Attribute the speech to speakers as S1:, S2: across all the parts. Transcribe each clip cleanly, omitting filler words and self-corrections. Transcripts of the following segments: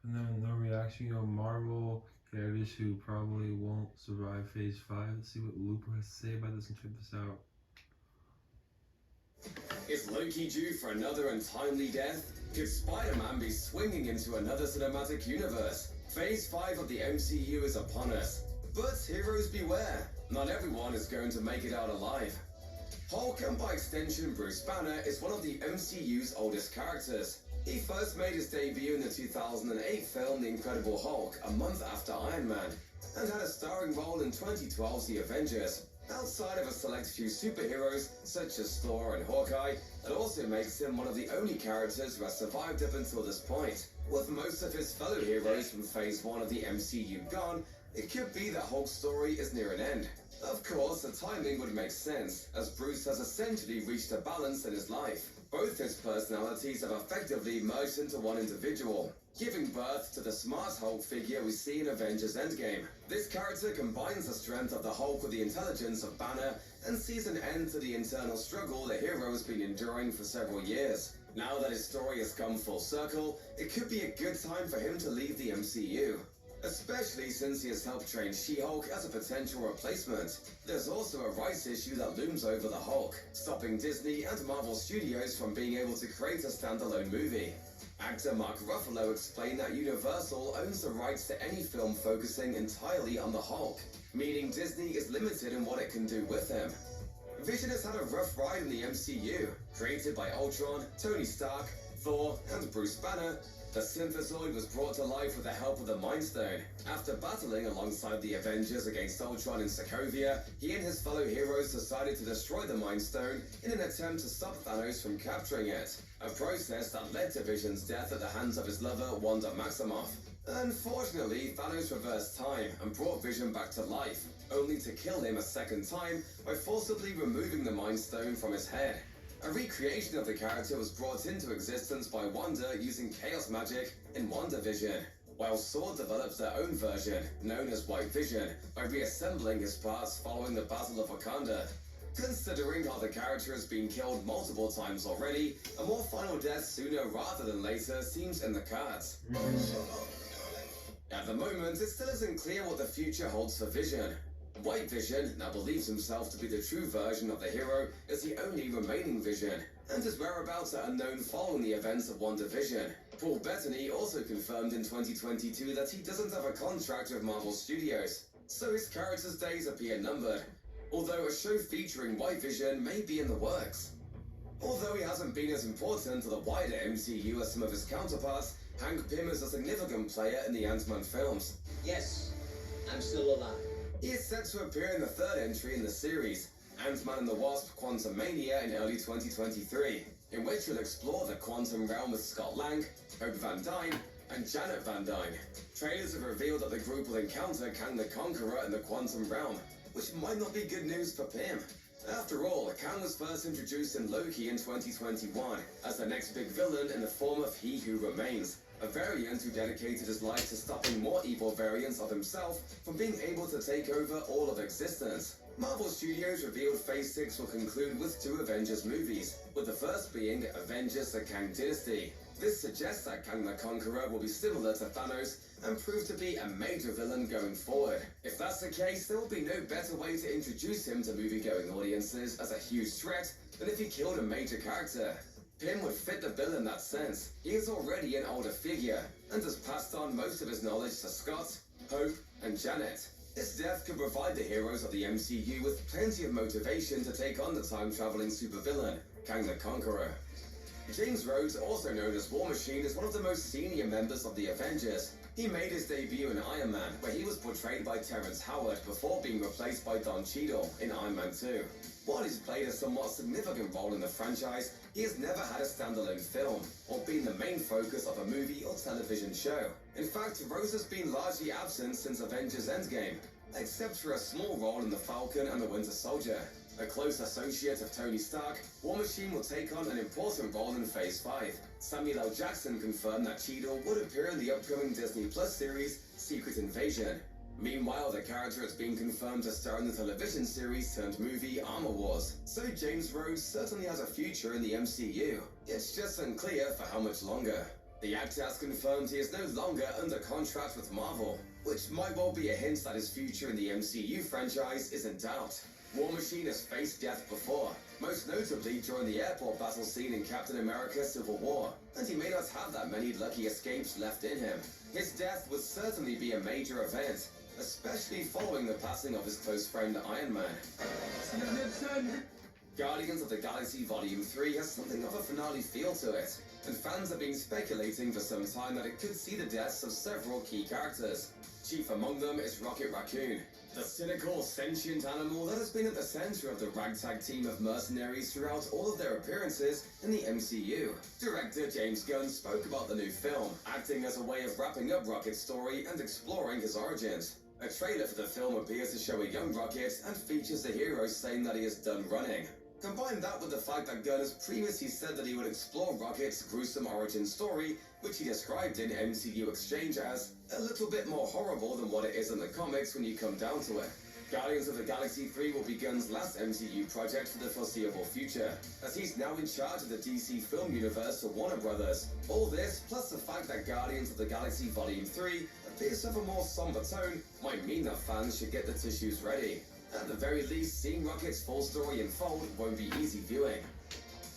S1: And then no reaction, Marvel characters who probably won't survive Phase 5. Let's see what Looper has to say about this and check this out.
S2: Is Loki due for another untimely death? Could Spider-Man be swinging into another cinematic universe? Phase 5 of the MCU is upon us. But heroes beware, not everyone is going to make it out alive. Hulk, and by extension Bruce Banner, is one of the MCU's oldest characters. He first made his debut in the 2008 film The Incredible Hulk, a month after Iron Man, and had a starring role in 2012's The Avengers. Outside of a select few superheroes, such as Thor and Hawkeye, it also makes him one of the only characters who has survived up until this point. With most of his fellow heroes from Phase 1 of the MCU gone, it could be that Hulk's story is near an end. Of course, the timing would make sense, as Bruce has essentially reached a balance in his life. Both his personalities have effectively merged into one individual, giving birth to the smart Hulk figure we see in Avengers Endgame. This character combines the strength of the Hulk with the intelligence of Banner and sees an end to the internal struggle the hero has been enduring for several years. Now that his story has come full circle, it could be a good time for him to leave the MCU. Especially since he has helped train She-Hulk as a potential replacement. There's also a rights issue that looms over the Hulk, stopping Disney and Marvel Studios from being able to create a standalone movie. Actor Mark Ruffalo explained that Universal owns the rights to any film focusing entirely on the Hulk, meaning Disney is limited in what it can do with him. Vision has had a rough ride in the MCU. Created by Ultron, Tony Stark, Thor, and Bruce Banner, the Synthezoid was brought to life with the help of the Mind Stone. After battling alongside the Avengers against Ultron in Sokovia, he and his fellow heroes decided to destroy the Mind Stone in an attempt to stop Thanos from capturing it, a process that led to Vision's death at the hands of his lover, Wanda Maximoff. Unfortunately, Thanos reversed time and brought Vision back to life, only to kill him a second time by forcibly removing the Mind Stone from his head. A recreation of the character was brought into existence by Wanda using chaos magic in WandaVision, while Sword developed their own version, known as White Vision, by reassembling his parts following the Battle of Wakanda. Considering how the character has been killed multiple times already, a more final death sooner rather than later seems in the cards. At the moment, it still isn't clear what the future holds for Vision. White Vision now believes himself to be the true version of the hero as the only remaining Vision, and his whereabouts are unknown following the events of WandaVision. Paul Bettany also confirmed in 2022 that he doesn't have a contract with Marvel Studios, so his character's days appear numbered, although a show featuring White Vision may be in the works. Although he hasn't been as important to the wider MCU as some of his counterparts, Hank Pym is a significant player in the Ant-Man films.
S3: Yes, I'm still alive.
S2: He is set to appear in the third entry in the series, Ant-Man and the Wasp: Quantumania, in early 2023, in which he'll explore the quantum realm with Scott Lang, Hope Van Dyne, and Janet Van Dyne. Trailers have revealed that the group will encounter Kang the Conqueror in the quantum realm, which might not be good news for Pym. After all, Kang was first introduced in Loki in 2021 as the next big villain in the form of He Who Remains, a variant who dedicated his life to stopping more evil variants of himself from being able to take over all of existence. Marvel Studios revealed Phase 6 will conclude with 2 Avengers movies, with the first being Avengers: The Kang Dynasty. This suggests that Kang the Conqueror will be similar to Thanos and prove to be a major villain going forward. If that's the case, there will be no better way to introduce him to movie-going audiences as a huge threat than if he killed a major character. Pym would fit the bill in that sense. He is already an older figure, and has passed on most of his knowledge to Scott, Hope, and Janet. His death could provide the heroes of the MCU with plenty of motivation to take on the time-traveling supervillain, Kang the Conqueror. James Rhodes, also known as War Machine, is one of the most senior members of the Avengers. He made his debut in Iron Man, where he was portrayed by Terrence Howard before being replaced by Don Cheadle in Iron Man 2. While he's played a somewhat significant role in the franchise, he has never had a standalone film, or been the main focus of a movie or television show. In fact, Rose has been largely absent since Avengers Endgame, except for a small role in The Falcon and the Winter Soldier. A close associate of Tony Stark, War Machine will take on an important role in Phase 5. Samuel L. Jackson confirmed that Cheadle would appear in the upcoming Disney Plus series, Secret Invasion. Meanwhile, the character has been confirmed to star in the television series turned movie Armor Wars, so James Rhodes certainly has a future in the MCU. It's just unclear for how much longer. The The actor has confirmed he is no longer under contract with Marvel, which might well be a hint that his future in the MCU franchise is in doubt. War Machine has faced death before, most notably during the airport battle scene in Captain America Civil War, and he may not have that many lucky escapes left in him. His death would certainly be a major event, especially following the passing of his close friend Iron Man. Guardians of the Galaxy Volume 3 has something of a finale feel to it, and fans have been speculating for some time that it could see the deaths of several key characters. Chief among them is Rocket Raccoon, the cynical, sentient animal that has been at the center of the ragtag team of mercenaries throughout all of their appearances in the MCU. Director James Gunn spoke about the new film, acting as a way of wrapping up Rocket's story and exploring his origins. A trailer for the film appears to show a young Rocket and features the hero saying that he is done running. Combine that with the fact that Gunn has previously said that he would explore Rocket's gruesome origin story, which he described in MCU Exchange as a little bit more horrible than what it is in the comics when you come down to it. Guardians of the Galaxy 3 will be Gunn's last MCU project for the foreseeable future, as he's now in charge of the DC film universe for Warner Brothers. All this, plus the fact that Guardians of the Galaxy Volume 3 appears to have a more somber tone, might mean that fans should get the tissues ready. At the very least, seeing Rocket's full story unfold won't be easy viewing.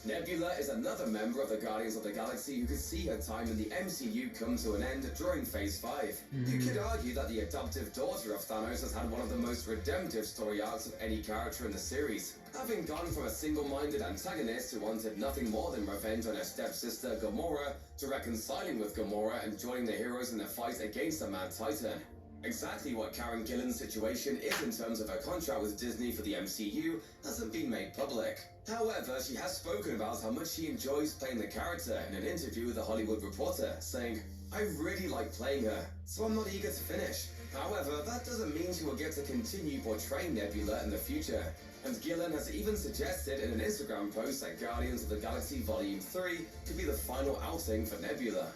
S2: Nebula is another member of the Guardians of the Galaxy who could see her time in the MCU come to an end during Phase 5. You could argue that the adoptive daughter of Thanos has had one of the most redemptive story arcs of any character in the series, having gone from a single-minded antagonist who wanted nothing more than revenge on her stepsister Gamora to reconciling with Gamora and joining the heroes in their fight against the Mad Titan. Exactly what Karen Gillan's situation is in terms of her contract with Disney for the MCU hasn't been made public. However, she has spoken about how much she enjoys playing the character in an interview with The Hollywood Reporter, saying, "I really like playing her, so I'm not eager to finish." However, that doesn't mean she will get to continue portraying Nebula in the future. And Gillan has even suggested in an Instagram post that Guardians of the Galaxy Volume 3 could be the final outing for Nebula.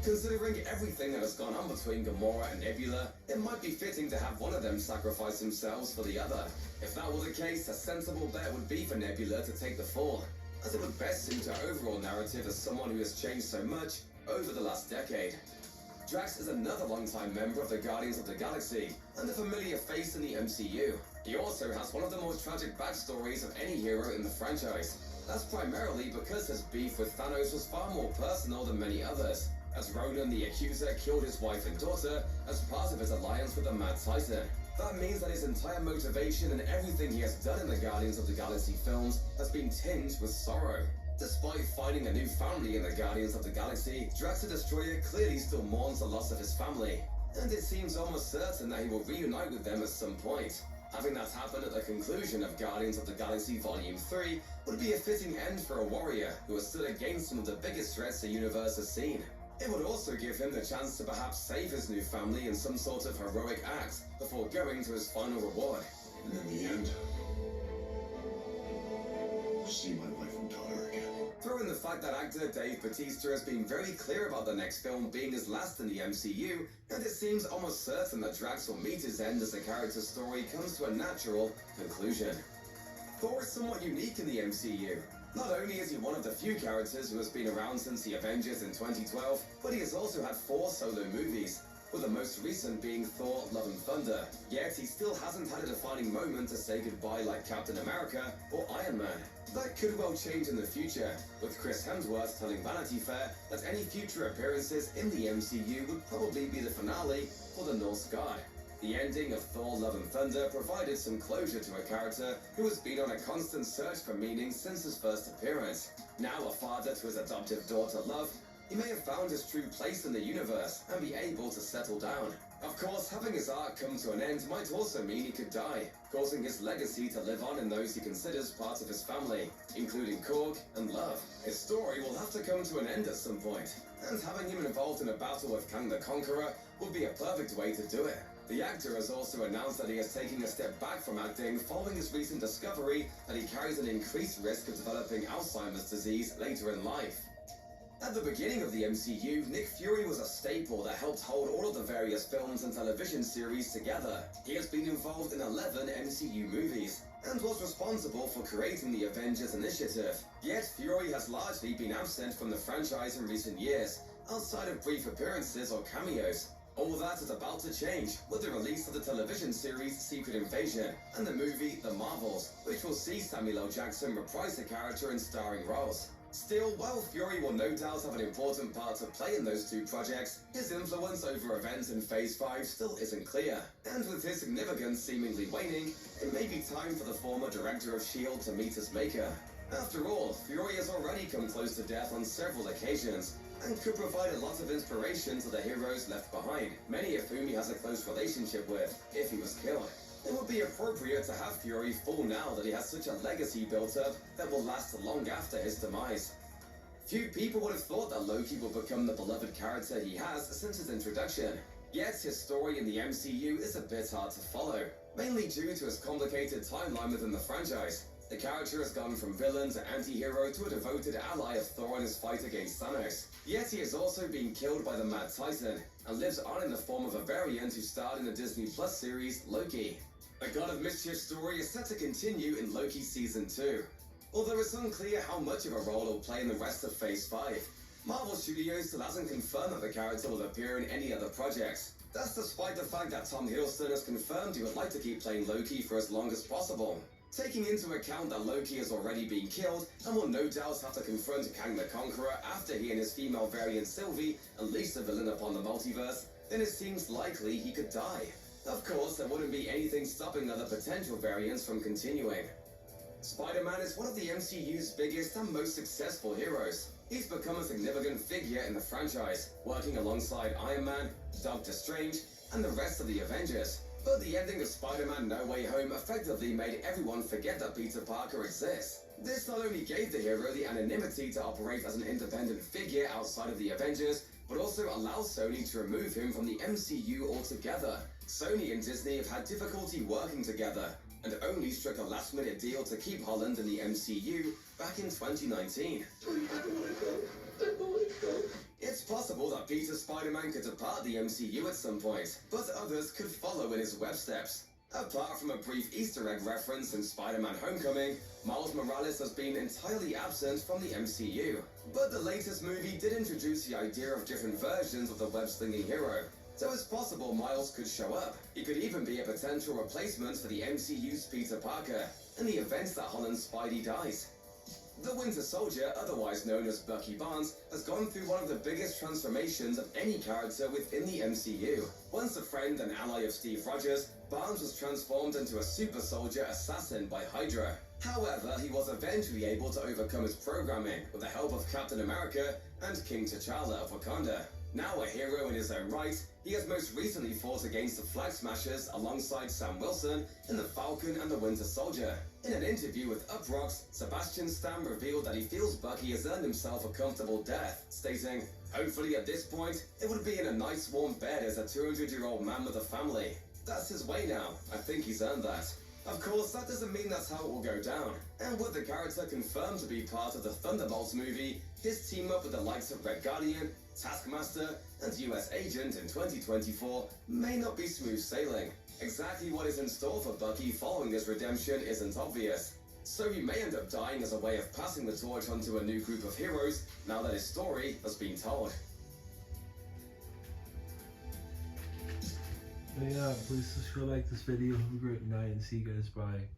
S2: Considering everything that has gone on between Gamora and Nebula, it might be fitting to have one of them sacrifice themselves for the other. If that were the case, a sensible bet would be for Nebula to take the fall, as it would best suit her overall narrative as someone who has changed so much over the last decade. Drax is another longtime member of the Guardians of the Galaxy, and a familiar face in the MCU. He also has one of the most tragic backstories of any hero in the franchise. That's primarily because his beef with Thanos was far more personal than many others, as Ronan the Accuser killed his wife and daughter as part of his alliance with the Mad Titan. That means that his entire motivation and everything he has done in the Guardians of the Galaxy films has been tinged with sorrow. Despite finding a new family in the Guardians of the Galaxy, Drax the Destroyer clearly still mourns the loss of his family, and it seems almost certain that he will reunite with them at some point. Having that happen at the conclusion of Guardians of the Galaxy Volume 3 would be a fitting end for a warrior who has stood against some of the biggest threats the universe has seen. It would also give him the chance to perhaps save his new family in some sort of heroic act before going to his final reward.
S4: And in the end, I'll see my wife and daughter again.
S2: Throw in the fact that actor Dave Bautista has been very clear about the next film being his last in the MCU, and it seems almost certain that Drax will meet his end as the character's story comes to a natural conclusion. Thor is somewhat unique in the MCU. Not only is he one of the few characters who has been around since the Avengers in 2012, but he has also had 4 solo movies, with the most recent being Thor: Love and Thunder. Yet he still hasn't had a defining moment to say goodbye like Captain America or Iron Man. That could well change in the future, with Chris Hemsworth telling Vanity Fair that any future appearances in the MCU would probably be the finale for the Norse god. The ending of Thor: Love and Thunder provided some closure to a character who has been on a constant search for meaning since his first appearance. Now a father to his adoptive daughter Love, he may have found his true place in the universe and be able to settle down. Of course, having his arc come to an end might also mean he could die, causing his legacy to live on in those he considers part of his family, including Korg and Love. His story will have to come to an end at some point, and having him involved in a battle with Kang the Conqueror would be a perfect way to do it. The actor has also announced that he is taking a step back from acting following his recent discovery that he carries an increased risk of developing Alzheimer's disease later in life. At the beginning of the MCU, Nick Fury was a staple that helped hold all of the various films and television series together. He has been involved in 11 MCU movies, and was responsible for creating the Avengers Initiative. Yet Fury has largely been absent from the franchise in recent years, outside of brief appearances or cameos. All that is about to change with the release of the television series Secret Invasion and the movie The Marvels, which will see Samuel L. Jackson reprise the character in starring roles. Still, while Fury will no doubt have an important part to play in those two projects, his influence over events in Phase 5 still isn't clear. And with his significance seemingly waning, it may be time for the former director of S.H.I.E.L.D. to meet his maker. After all, Fury has already come close to death on several occasions, and could provide a lot of inspiration to the heroes left behind, many of whom he has a close relationship with, if he was killed. It would be appropriate to have Fury fall now that he has such a legacy built up that will last long after his demise. Few people would have thought that Loki would become the beloved character he has since his introduction. Yet his story in the MCU is a bit hard to follow, mainly due to his complicated timeline within the franchise. The character has gone from villain to anti-hero to a devoted ally of Thor in his fight against Thanos. Yet he has also been killed by the Mad Titan, and lives on in the form of a variant who starred in the Disney Plus series Loki. The God of Mischief story is set to continue in Loki Season 2. Although it's unclear how much of a role he'll play in the rest of Phase 5, Marvel Studios still hasn't confirmed that the character will appear in any other projects. That's despite the fact that Tom Hiddleston has confirmed he would like to keep playing Loki for as long as possible. Taking into account that Loki has already been killed and will no doubt have to confront Kang the Conqueror after he and his female variant Sylvie unleash the villain upon the multiverse, then it seems likely he could die. Of course, there wouldn't be anything stopping other potential variants from continuing. Spider-Man is one of the MCU's biggest and most successful heroes. He's become a significant figure in the franchise, working alongside Iron Man, Doctor Strange, and the rest of the Avengers. But the ending of Spider-Man No Way Home effectively made everyone forget that Peter Parker exists. This not only gave the hero the anonymity to operate as an independent figure outside of the Avengers, but also allows Sony to remove him from the MCU altogether. Sony and Disney have had difficulty working together, and only struck a last-minute deal to keep Holland in the MCU back in 2019. It's possible that Peter Spider-Man could depart the MCU at some point, but others could follow in his web steps. Apart from a brief Easter egg reference in Spider-Man Homecoming, Miles Morales has been entirely absent from the MCU. But the latest movie did introduce the idea of different versions of the web-slinging hero, so it's possible Miles could show up. He could even be a potential replacement for the MCU's Peter Parker in the event that Holland's Spidey dies. The Winter Soldier, otherwise known as Bucky Barnes, has gone through one of the biggest transformations of any character within the MCU. Once a friend and ally of Steve Rogers, Barnes was transformed into a super soldier assassin by Hydra. However, he was eventually able to overcome his programming with the help of Captain America and King T'Challa of Wakanda. Now a hero in his own right, he has most recently fought against the Flag Smashers alongside Sam Wilson in The Falcon and the Winter Soldier. In an interview with Uproxx, Sebastian Stan revealed that he feels Bucky has earned himself a comfortable death, stating, "Hopefully at this point, it would be in a nice warm bed as a 200-year-old man with a family. That's his way now. I think he's earned that." Of course, that doesn't mean that's how it will go down. And with the character confirmed to be part of the Thunderbolts movie, his team up with the likes of Red Guardian, Taskmaster, and US Agent in 2024 may not be smooth sailing. Exactly what is in store for Bucky following this redemption isn't obvious. So he may end up dying as a way of passing the torch onto a new group of heroes now that his story has been told.
S1: But yeah, please subscribe, like this video. Have a great night, and see you guys. Bye.